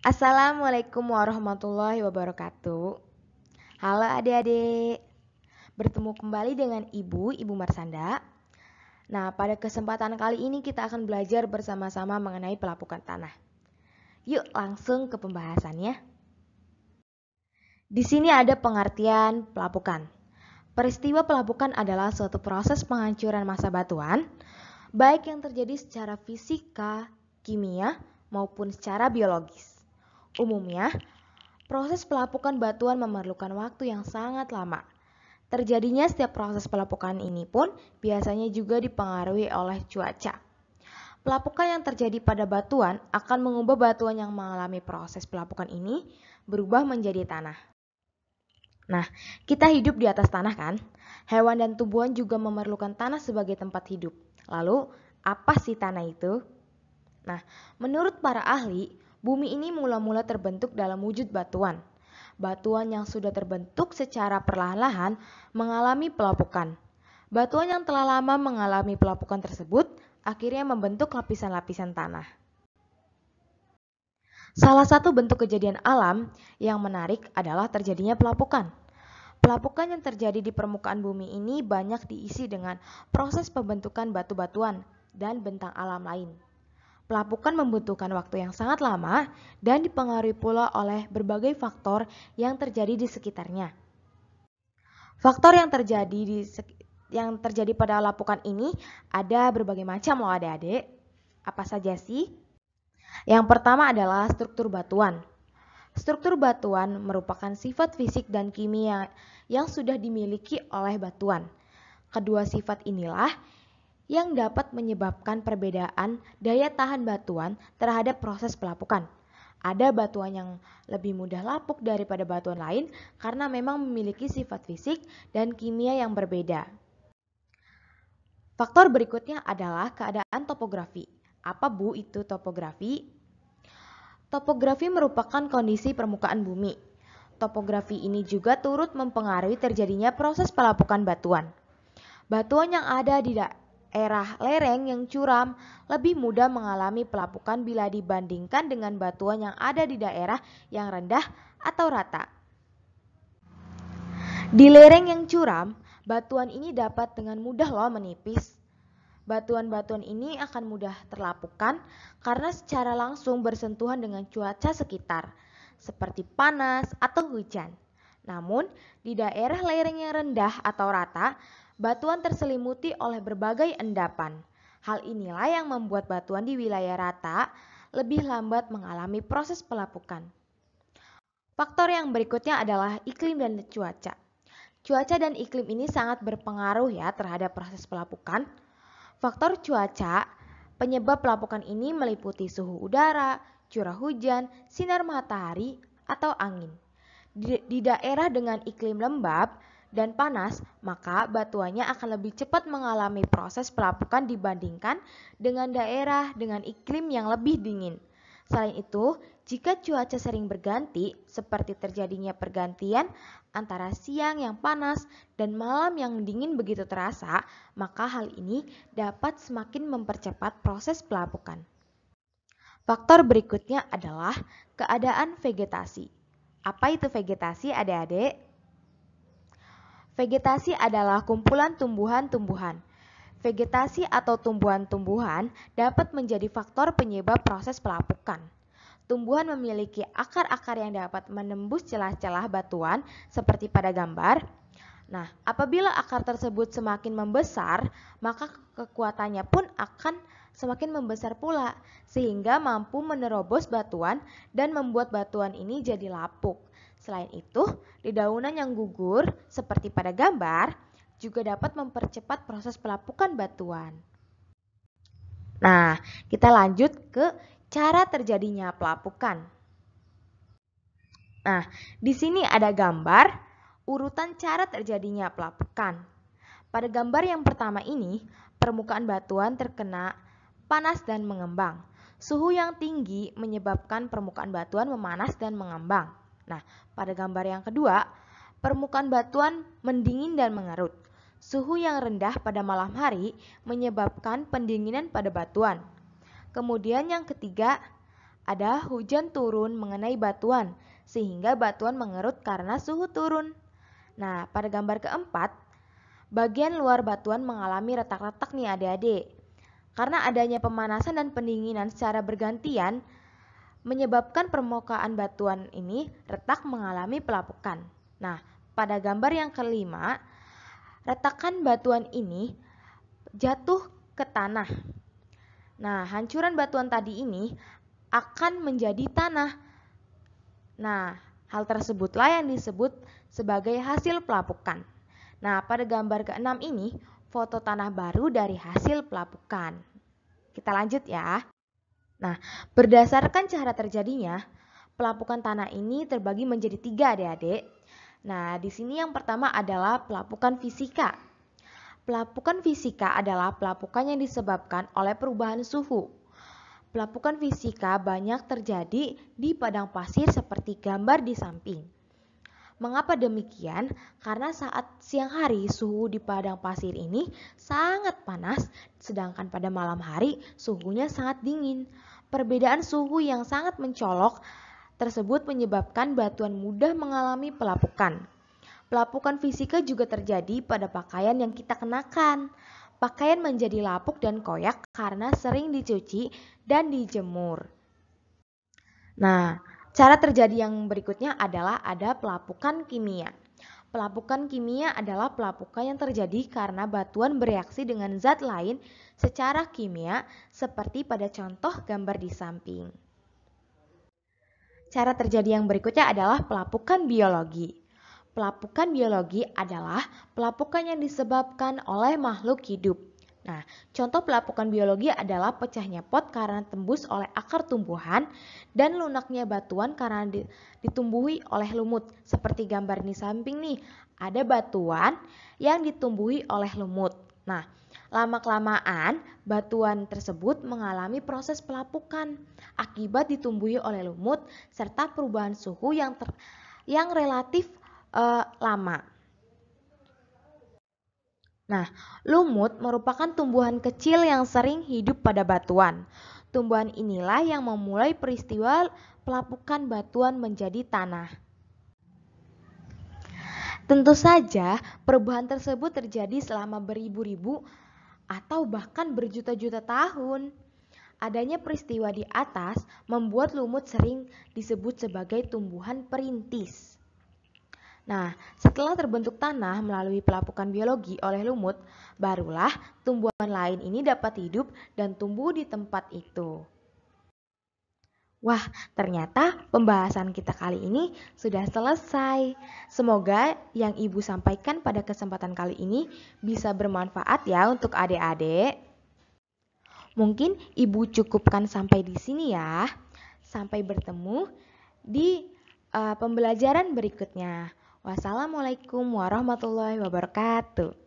Assalamualaikum warahmatullahi wabarakatuh. Halo adik-adik, bertemu kembali dengan Ibu Marsanda. Nah, pada kesempatan kali ini kita akan belajar bersama-sama mengenai pelapukan tanah. Yuk langsung ke pembahasannya. Di sini ada pengertian pelapukan. Peristiwa pelapukan adalah suatu proses penghancuran massa batuan, baik yang terjadi secara fisika, kimia, maupun secara biologis. Umumnya, proses pelapukan batuan memerlukan waktu yang sangat lama. Terjadinya setiap proses pelapukan ini pun biasanya juga dipengaruhi oleh cuaca. Pelapukan yang terjadi pada batuan akan mengubah batuan yang mengalami proses pelapukan ini berubah menjadi tanah. Nah, kita hidup di atas tanah kan? Hewan dan tumbuhan juga memerlukan tanah sebagai tempat hidup. Lalu, apa sih tanah itu? Nah, menurut para ahli, bumi ini mula-mula terbentuk dalam wujud batuan. Batuan yang sudah terbentuk secara perlahan-lahan mengalami pelapukan. Batuan yang telah lama mengalami pelapukan tersebut akhirnya membentuk lapisan-lapisan tanah. Salah satu bentuk kejadian alam yang menarik adalah terjadinya pelapukan. Pelapukan yang terjadi di permukaan bumi ini banyak diisi dengan proses pembentukan batu-batuan dan bentang alam lain. Pelapukan membutuhkan waktu yang sangat lama dan dipengaruhi pula oleh berbagai faktor yang terjadi di sekitarnya. Faktor yang terjadi pada pelapukan ini ada berbagai macam loh adik-adik. Apa saja sih? Yang pertama adalah struktur batuan. Struktur batuan merupakan sifat fisik dan kimia yang sudah dimiliki oleh batuan. Kedua sifat inilah yang dapat menyebabkan perbedaan daya tahan batuan terhadap proses pelapukan. Ada batuan yang lebih mudah lapuk daripada batuan lain karena memang memiliki sifat fisik dan kimia yang berbeda. Faktor berikutnya adalah keadaan topografi. Apa Bu itu topografi? Topografi merupakan kondisi permukaan bumi. Topografi ini juga turut mempengaruhi terjadinya proses pelapukan batuan. Batuan yang ada di daerah lereng yang curam lebih mudah mengalami pelapukan bila dibandingkan dengan batuan yang ada di daerah yang rendah atau rata. Di lereng yang curam, batuan ini dapat dengan mudah menipis. Batuan-batuan ini akan mudah terlapukan karena secara langsung bersentuhan dengan cuaca sekitar, seperti panas atau hujan. Namun, di daerah lereng yang rendah atau rata, batuan terselimuti oleh berbagai endapan. Hal inilah yang membuat batuan di wilayah rata lebih lambat mengalami proses pelapukan. Faktor yang berikutnya adalah iklim dan cuaca. Cuaca dan iklim ini sangat berpengaruh terhadap proses pelapukan. Faktor cuaca penyebab pelapukan ini meliputi suhu udara, curah hujan, sinar matahari, atau angin. Di daerah dengan iklim lembab dan panas, maka batuannya akan lebih cepat mengalami proses pelapukan dibandingkan dengan daerah dengan iklim yang lebih dingin. Selain itu, jika cuaca sering berganti, seperti terjadinya pergantian antara siang yang panas dan malam yang dingin begitu terasa, maka hal ini dapat semakin mempercepat proses pelapukan. Faktor berikutnya adalah keadaan vegetasi. Apa itu vegetasi, adik-adik? Vegetasi adalah kumpulan tumbuhan-tumbuhan. Vegetasi atau tumbuhan-tumbuhan dapat menjadi faktor penyebab proses pelapukan. Tumbuhan memiliki akar-akar yang dapat menembus celah-celah batuan seperti pada gambar. Nah, apabila akar tersebut semakin membesar, maka kekuatannya pun akan semakin membesar pula, sehingga mampu menerobos batuan dan membuat batuan ini jadi lapuk. Selain itu, dedaunan yang gugur seperti pada gambar juga dapat mempercepat proses pelapukan batuan. Nah, kita lanjut ke cara terjadinya pelapukan. Nah, di sini ada gambar urutan cara terjadinya pelapukan. Pada gambar yang pertama ini, permukaan batuan terkena panas dan mengembang. Suhu yang tinggi menyebabkan permukaan batuan memanas dan mengembang. Nah, pada gambar yang kedua, permukaan batuan mendingin dan mengerut. Suhu yang rendah pada malam hari menyebabkan pendinginan pada batuan. Kemudian yang ketiga ada hujan turun mengenai batuan, sehingga batuan mengerut karena suhu turun. Nah, pada gambar keempat, bagian luar batuan mengalami retak-retak nih adik-adik. Karena adanya pemanasan dan pendinginan secara bergantian, menyebabkan permukaan batuan ini retak mengalami pelapukan. Nah, pada gambar yang kelima, retakan batuan ini jatuh ke tanah. Nah, hancuran batuan tadi ini akan menjadi tanah. Nah, hal tersebutlah yang disebut sebagai hasil pelapukan. Nah, pada gambar keenam ini, foto tanah baru dari hasil pelapukan. Kita lanjut ya. Nah, berdasarkan cara terjadinya, pelapukan tanah ini terbagi menjadi 3 adik-adik. Nah, di sini yang pertama adalah pelapukan fisika. Pelapukan fisika adalah pelapukan yang disebabkan oleh perubahan suhu. Pelapukan fisika banyak terjadi di padang pasir seperti gambar di samping. Mengapa demikian? Karena saat siang hari suhu di padang pasir ini sangat panas, sedangkan pada malam hari suhunya sangat dingin. Perbedaan suhu yang sangat mencolok tersebut menyebabkan batuan mudah mengalami pelapukan. Pelapukan fisika juga terjadi pada pakaian yang kita kenakan. Pakaian menjadi lapuk dan koyak karena sering dicuci dan dijemur. Nah, cara terjadi yang berikutnya adalah ada pelapukan kimia. Pelapukan kimia adalah pelapukan yang terjadi karena batuan bereaksi dengan zat lain secara kimia seperti pada contoh gambar di samping. Cara terjadi yang berikutnya adalah pelapukan biologi. Pelapukan biologi adalah pelapukan yang disebabkan oleh makhluk hidup. Nah, contoh pelapukan biologi adalah pecahnya pot karena tembus oleh akar tumbuhan dan lunaknya batuan karena ditumbuhi oleh lumut. Seperti gambar di samping nih, ada batuan yang ditumbuhi oleh lumut. Nah, lama-kelamaan batuan tersebut mengalami proses pelapukan akibat ditumbuhi oleh lumut serta perubahan suhu yang relatif lama. Nah, lumut merupakan tumbuhan kecil yang sering hidup pada batuan. Tumbuhan inilah yang memulai peristiwa pelapukan batuan menjadi tanah. Tentu saja, perubahan tersebut terjadi selama beribu-ribu atau bahkan berjuta-juta tahun. Adanya peristiwa di atas membuat lumut sering disebut sebagai tumbuhan perintis. Nah, setelah terbentuk tanah melalui pelapukan biologi oleh lumut, barulah tumbuhan lain ini dapat hidup dan tumbuh di tempat itu. Wah, ternyata pembahasan kita kali ini sudah selesai. Semoga yang Ibu sampaikan pada kesempatan kali ini bisa bermanfaat ya untuk adik-adik. Mungkin Ibu cukupkan sampai di sini ya. Sampai bertemu di pembelajaran berikutnya. Wassalamualaikum warahmatullahi wabarakatuh.